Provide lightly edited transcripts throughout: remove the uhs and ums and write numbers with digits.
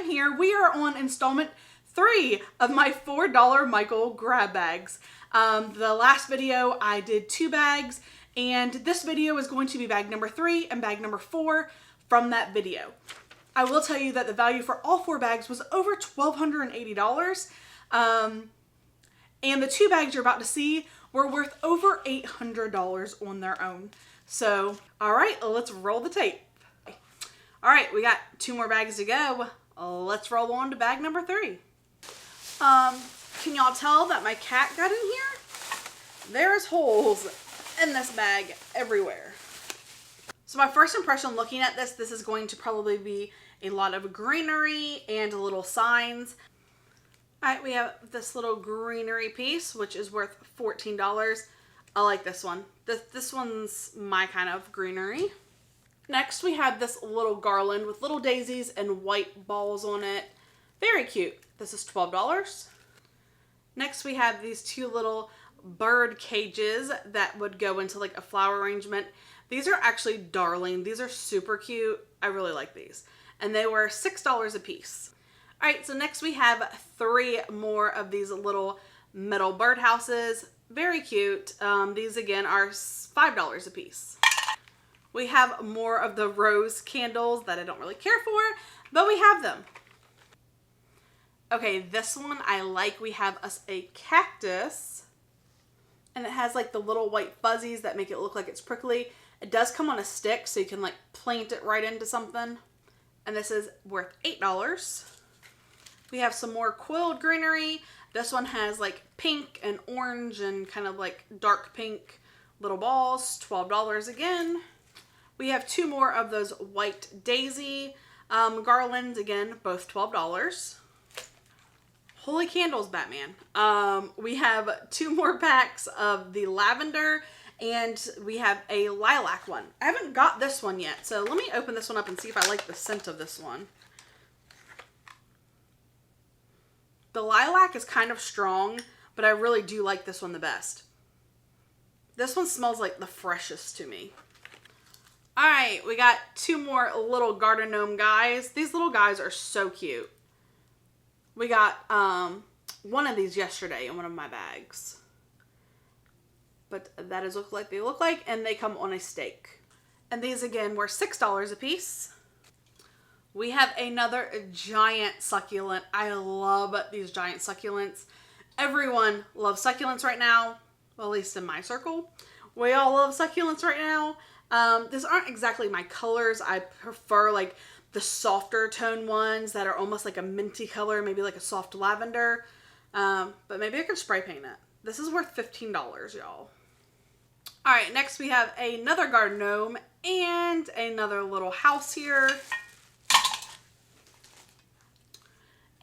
here. We are on installment 3 of my $4 Michael grab bags. The last video I did 2 bags, and this video is going to be bag number 3 and bag number 4 from that video. I will tell you that the value for all 4 bags was over $1,280. And the 2 bags you're about to see were worth over $800 on their own. So, all right, let's roll the tape. All right, we got 2 more bags to go. Let's roll on to bag number 3. Can y'all tell that my cat got in here? There's holes in this bag everywhere. So my first impression looking at this is going to probably be a lot of greenery and little signs. All right, we have this little greenery piece, which is worth $14. I like this one. This one's my kind of greenery. Next, we have this little garland with little daisies and white balls on it. Very cute. This is $12. Next, we have these 2 little bird cages that would go into like a flower arrangement. These are actually darling. These are super cute. I really like these. And they were $6 a piece. All right, so next we have 3 more of these little metal birdhouses. Very cute. These again are $5 a piece. We have more of the rose candles that I don't really care for, but we have them. Okay, this one I like. We have a cactus, and it has like the little white fuzzies that make it look like it's prickly. It does come on a stick, so you can like plant it right into something. And this is worth $8. We have some more coiled greenery. This one has like pink and orange and kind of like dark pink little balls, $12 again. We have 2 more of those white daisy garlands, again, both $12. Holy candles, Batman. We have 2 more packs of the lavender, and we have a lilac one. I haven't got this one yet, so let me open this one up and see if I like the scent of this one. The lilac is kind of strong, but I really do like this one the best. This one smells like the freshest to me. All right, we got 2 more little garden gnome guys. These little guys are so cute. We got one of these yesterday in one of my bags. But that is what they look like, and they come on a stake. And these again were $6 a piece. We have another giant succulent. I love these giant succulents. Everyone loves succulents right now, well, at least in my circle. We all love succulents right now. These aren't exactly my colors. I prefer like the softer tone ones that are almost like a minty color, maybe like a soft lavender. But maybe I could spray paint it. This is worth $15, y'all. All right, next we have another garden gnome and another little house here.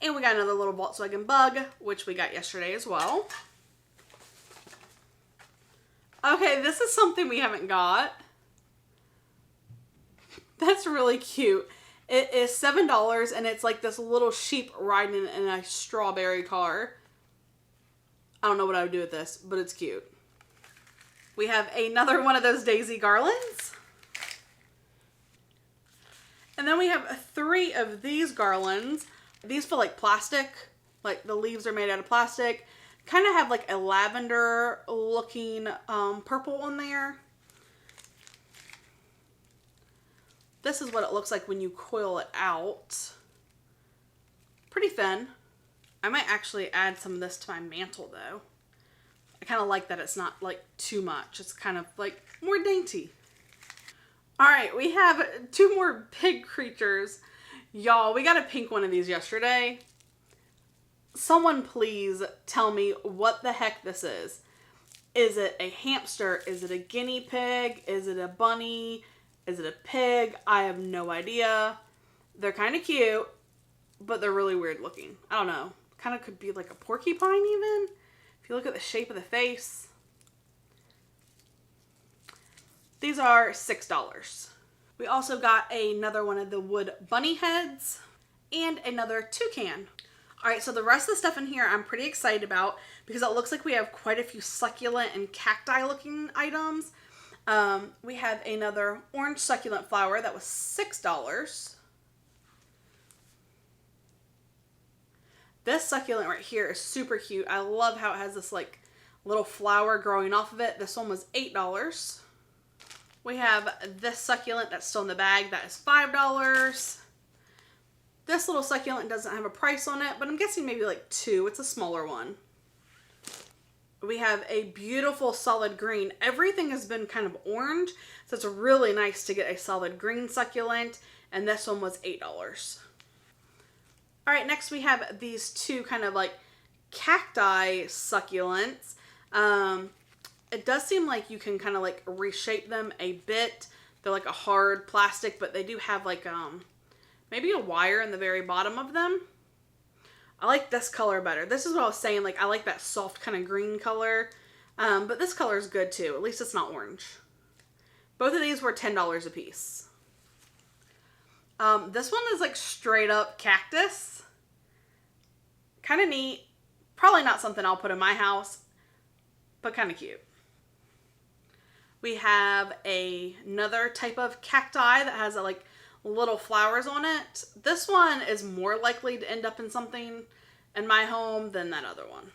And we got another little Volkswagen bug, which we got yesterday as well. Okay, this is something we haven't got. That's really cute. It is $7, and it's like this little sheep riding in a strawberry car. I don't know what I would do with this, but it's cute. We have another one of those daisy garlands. And then we have 3 of these garlands. These feel like plastic. Like the leaves are made out of plastic. Kind of have like a lavender looking purple on there. This is what it looks like when you coil it out. Pretty thin. I might actually add some of this to my mantle though. I kind of like that it's not like too much. It's kind of like more dainty. All right, we have 2 more pig creatures. Y'all, we got a pink one of these yesterday. Someone please tell me what the heck this is. Is it a hamster? Is it a guinea pig? Is it a bunny? Is it a pig? I have no idea. They're kind of cute, but they're really weird looking. I don't know. Kind of could be like a porcupine even. If you look at the shape of the face. These are $6. We also got another one of the wood bunny heads and another toucan. All right, so the rest of the stuff in here I'm pretty excited about because it looks like we have quite a few succulent and cacti looking items. We have another orange succulent flower that was $6. This succulent right here is super cute. I love how it has this like little flower growing off of it. This one was $8. We have this succulent that's still in the bag. That is $5. This little succulent doesn't have a price on it, but I'm guessing maybe like $2. It's a smaller one. We have a beautiful solid green. Everything has been kind of orange, so it's really nice to get a solid green succulent, and this one was $8. All right, next we have these two kind of like cacti succulents. It does seem like you can kind of like reshape them a bit. They're like a hard plastic, but they do have like maybe a wire in the very bottom of them. I like this color better. This is what I was saying, like I like that soft kind of green color, but this color is good too. At least it's not orange. Both of these were $10 a piece. This one is like straight up cactus. Kind of neat. Probably not something I'll put in my house, but kind of cute. We have another type of cacti that has like little flowers on it. This one is more likely to end up in something in my home than that other one,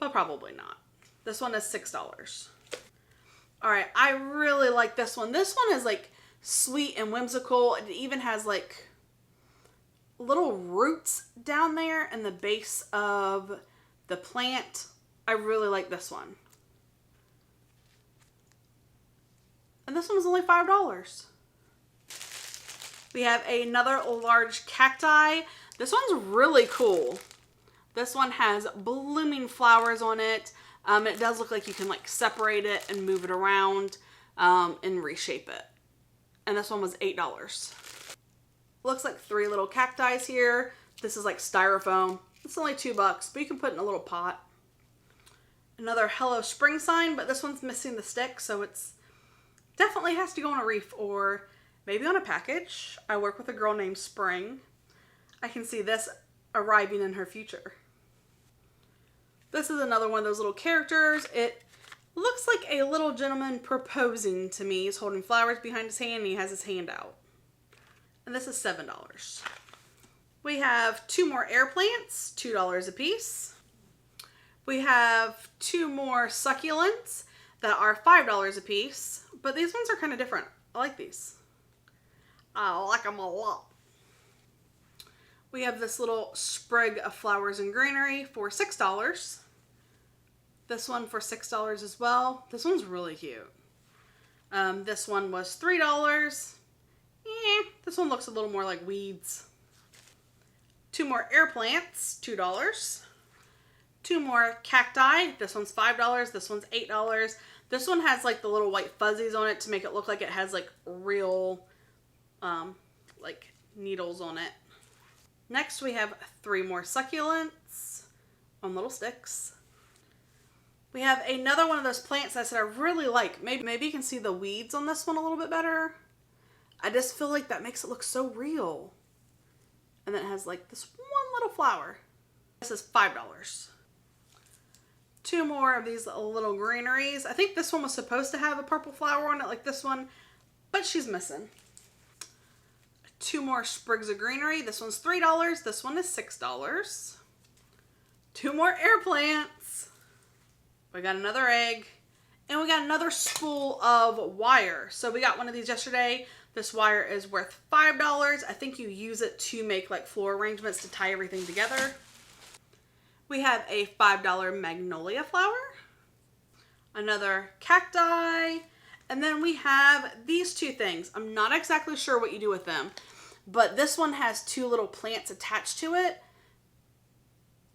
but probably not. This one is $6. All right, I really like this one. This one is like sweet and whimsical. It even has like little roots down there in the base of the plant. I really like this one. And this one was only $5. We have another large cacti. This one's really cool. This one has blooming flowers on it. It does look like you can like separate it and move it around and reshape it. And this one was $8. Looks like 3 little cacti here. This is like styrofoam. It's only $2, but you can put it in a little pot. Another Hello Spring sign, but this one's missing the stick, so it's definitely has to go on a wreath or maybe on a package. I work with a girl named Spring. I can see this arriving in her future. This is another one of those little characters. It looks like a little gentleman proposing to me. He's holding flowers behind his hand and he has his hand out. And this is $7. We have 2 more air plants, $2 a piece. We have 2 more succulents that are $5 a piece, but these ones are kind of different. I like these. I like them a lot. We have this little sprig of flowers and greenery for $6. This one for $6 as well. This one's really cute. This one was $3. This one looks a little more like weeds. 2 more air plants, $2. 2 more cacti. This one's $5. This one's $8. This one has like the little white fuzzies on it to make it look like it has like real like needles on it. Next we have 3 more succulents on little sticks. We have another one of those plants I said I really like. Maybe you can see the weeds on this one a little bit better. I just feel like that makes it look so real. And then it has like this one little flower. This is $5. 2 more of these little greeneries. I think this one was supposed to have a purple flower on it like this one, but she's missing. 2 more sprigs of greenery. This one's $3. This one is $6. 2 more air plants. We got another egg. And we got another spool of wire. So we got one of these yesterday. This wire is worth $5. I think you use it to make like floor arrangements to tie everything together. We have a $5 magnolia flower. Another cacti. And then we have these 2 things. I'm not exactly sure what you do with them, but this one has 2 little plants attached to it.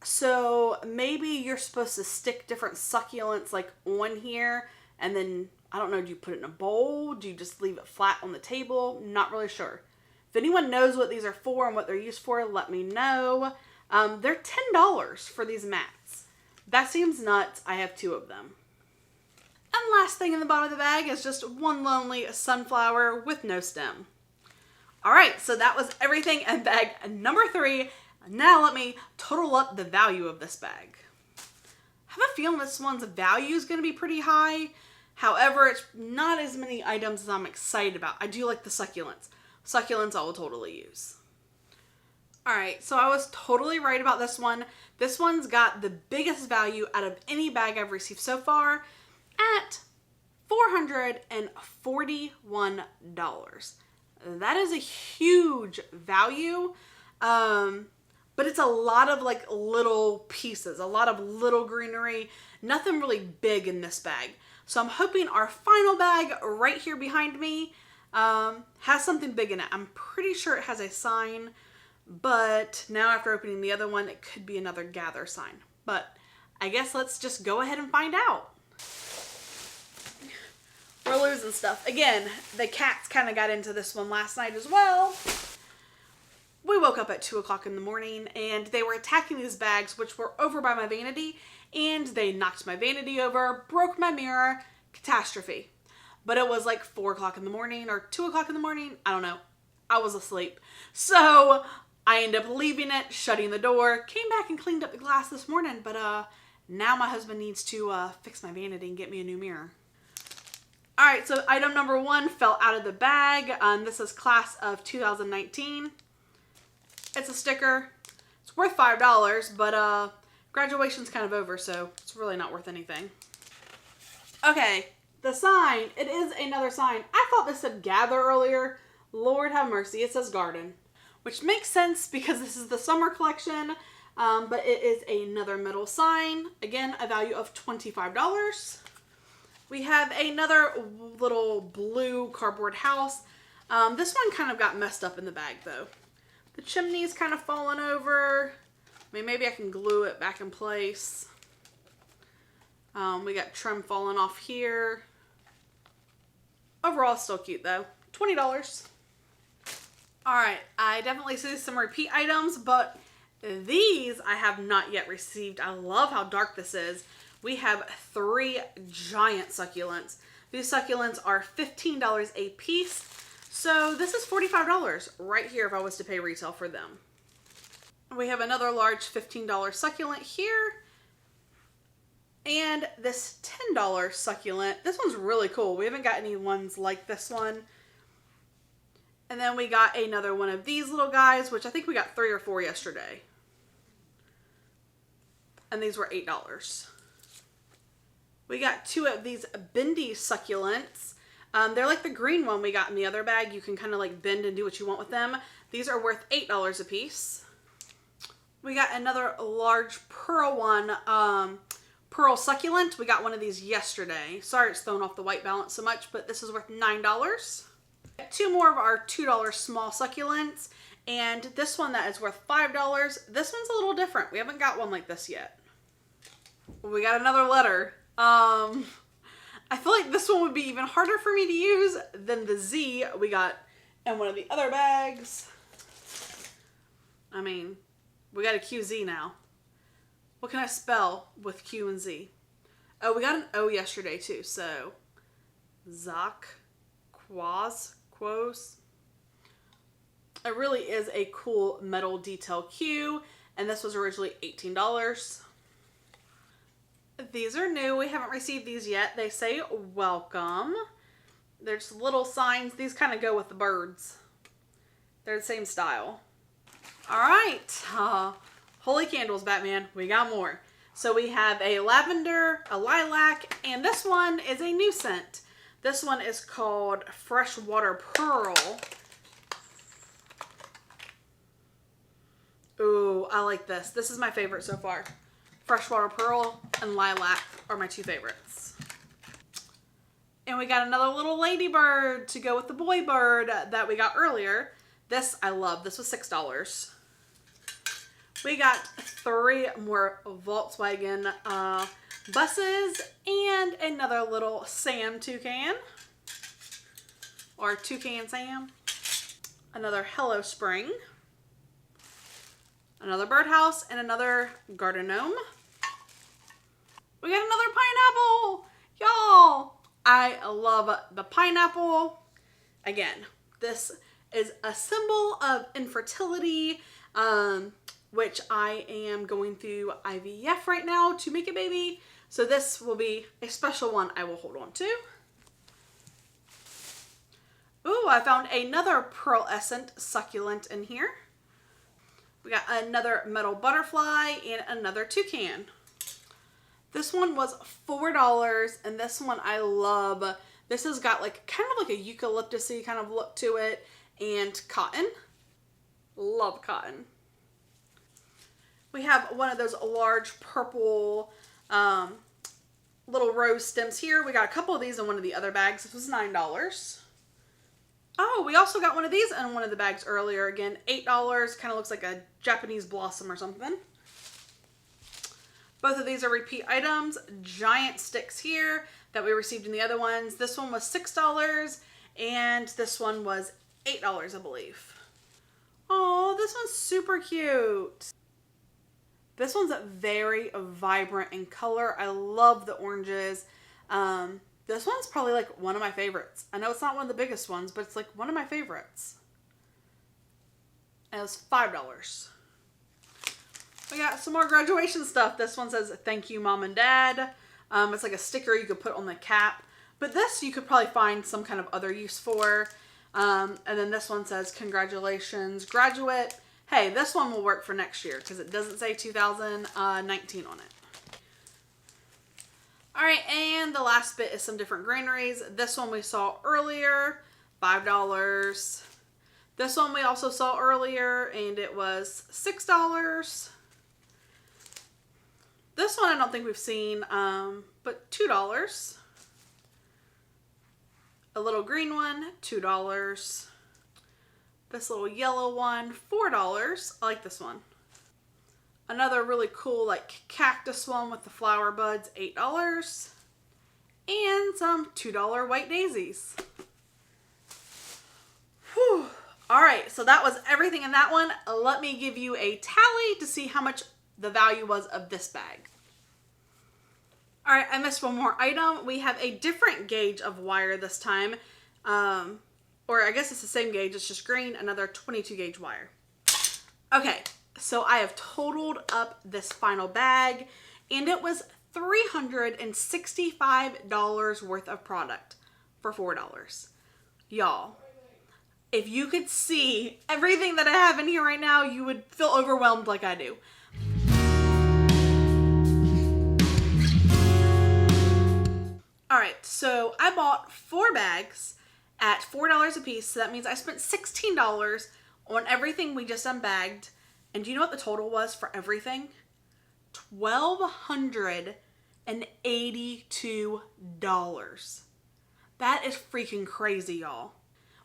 So maybe you're supposed to stick different succulents like on here, and then, I don't know, do you put it in a bowl? Do you just leave it flat on the table? Not really sure. If anyone knows what these are for and what they're used for, let me know. They're $10 for these mats. That seems nuts. I have 2 of them. And last thing in the bottom of the bag is just one lonely sunflower with no stem. All right, so that was everything in bag number 3. Now let me total up the value of this bag. I have a feeling this one's value is going to be pretty high. However, it's not as many items as I'm excited about. I do like the succulents. Succulents I will totally use. All right, so I was totally right about this one. This one's got the biggest value out of any bag I've received so far at $441. That is a huge value, but it's a lot of like little pieces, a lot of little greenery, nothing really big in this bag. So I'm hoping our final bag right here behind me has something big in it. I'm pretty sure it has a sign, but now after opening the other one, it could be another gather sign. But I guess let's just go ahead and find out. We're losing stuff. Again, the cats kind of got into this one last night as well. We woke up at 2 o'clock in the morning and they were attacking these bags, which were over by my vanity, and they knocked my vanity over, broke my mirror, catastrophe. But it was like 4 o'clock in the morning or 2 o'clock in the morning. I don't know. I was asleep. So I ended up leaving it, shutting the door, came back and cleaned up the glass this morning. But now my husband needs to fix my vanity and get me a new mirror. All right, so item number 1 fell out of the bag. This is class of 2019. It's a sticker. It's worth $5, but graduation's kind of over, so it's really not worth anything. Okay, the sign. It is another sign. I thought this said gather earlier. Lord have mercy, it says garden. Which makes sense because this is the summer collection, but it is another metal sign. Again, a value of $25. We have another little blue cardboard house. This one kind of got messed up in the bag though. The chimney's kind of fallen over. I mean, maybe I can glue it back in place. We got trim falling off here. Overall, still cute though. $20. All right, I definitely see some repeat items, but these I have not yet received. I love how dark this is. We have 3 giant succulents. These succulents are $15 a piece. So this is $45 right here if I was to pay retail for them. We have another large $15 succulent here. And this $10 succulent. This one's really cool. We haven't got any ones like this one. And then we got another one of these little guys, which I think we got 3 or 4 yesterday. And these were $8. We got 2 of these bendy succulents. They're like the green one we got in the other bag. You can kind of like bend and do what you want with them. These are worth $8 a piece. We got another large pearl one, pearl succulent. We got one of these yesterday. Sorry it's thrown off the white balance so much, but this is worth $9. 2 more of our $2 small succulents. And this one that is worth $5. This one's a little different. We haven't got one like this yet. We got another letter. I feel like this one would be even harder for me to use than the Z we got in one of the other bags. I mean, we got a QZ now. What can I spell with Q and Z? Oh, we got an O yesterday too, so Zoc, Quos. It really is a cool metal detail Q, and this was originally $18. These are new. We haven't received these yet. They say welcome. There's little signs. These kind of go with the birds. They're the same style. All right. Holy candles, Batman. We got more. So we have a lavender, a lilac, and this one is a new scent. This one is called Freshwater Pearl. Ooh, I like this. This is my favorite so far. Freshwater Pearl and Lilac are my 2 favorites. And we got another little ladybird to go with the boy bird that we got earlier. This I love. This was $6. We got 3 more Volkswagen buses and another little Sam toucan. Or Toucan Sam. Another Hello Spring. Another birdhouse and another garden gnome. We got another pineapple! Y'all! I love the pineapple. Again, this is a symbol of infertility, which I am going through IVF right now to make a baby. So this will be a special one I will hold on to. Ooh, I found another pearlescent succulent in here. We got another metal butterfly and another toucan. This one was $4, and this one I love. This has got like kind of like a eucalyptus-y kind of look to it, and cotton. Love cotton. We have one of those large purple little rose stems here. We got a couple of these in one of the other bags. This was $9. Oh, we also got one of these in one of the bags earlier. Again, $8. Kind of looks like a Japanese blossom or something. Both of these are repeat items. Giant sticks here that we received in the other ones. This one was $6 and this one was $8, I believe. Oh, this one's super cute. This one's very vibrant in color. I love the oranges. This one's probably like one of my favorites. I know it's not one of the biggest ones, but it's like one of my favorites. And it was $5. We got some more graduation stuff. This one says, "Thank you, Mom and Dad." It's like a sticker you could put on the cap. But this you could probably find some kind of other use for. And then this one says, "Congratulations, graduate." Hey, this one will work for next year because it doesn't say 2019 on it. All right, and the last bit is some different granaries. This one we saw earlier, $5. This one we also saw earlier, and it was $6. This one I don't think we've seen, but $2. A little green one, $2. This little yellow one, $4. I like this one. Another really cool like cactus one with the flower buds, $8. And some $2 white daisies. Whew. All right, so that was everything in that one. Let me give you a tally to see how much the value was of this bag. All right, I missed one more item. We have a different gauge of wire this time. Or I guess it's the same gauge, it's just green, another 22 gauge wire. Okay, so I have totaled up this final bag, and it was $365 worth of product for $4. Y'all, if you could see everything that I have in here right now, you would feel overwhelmed like I do. All right, so I bought 4 bags at $4 a piece, so that means I spent $16 on everything we just unbagged. And do you know what the total was for everything? $1,282. That is freaking crazy, y'all.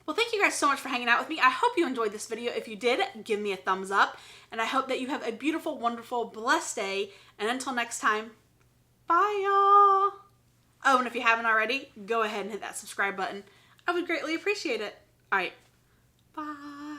Well, thank you guys so much for hanging out with me. I hope you enjoyed this video. If you did, give me a thumbs up. And I hope that you have a beautiful, wonderful, blessed day. And until next time, bye, y'all. Oh, and if you haven't already, go ahead and hit that subscribe button. I would greatly appreciate it. All right. Bye.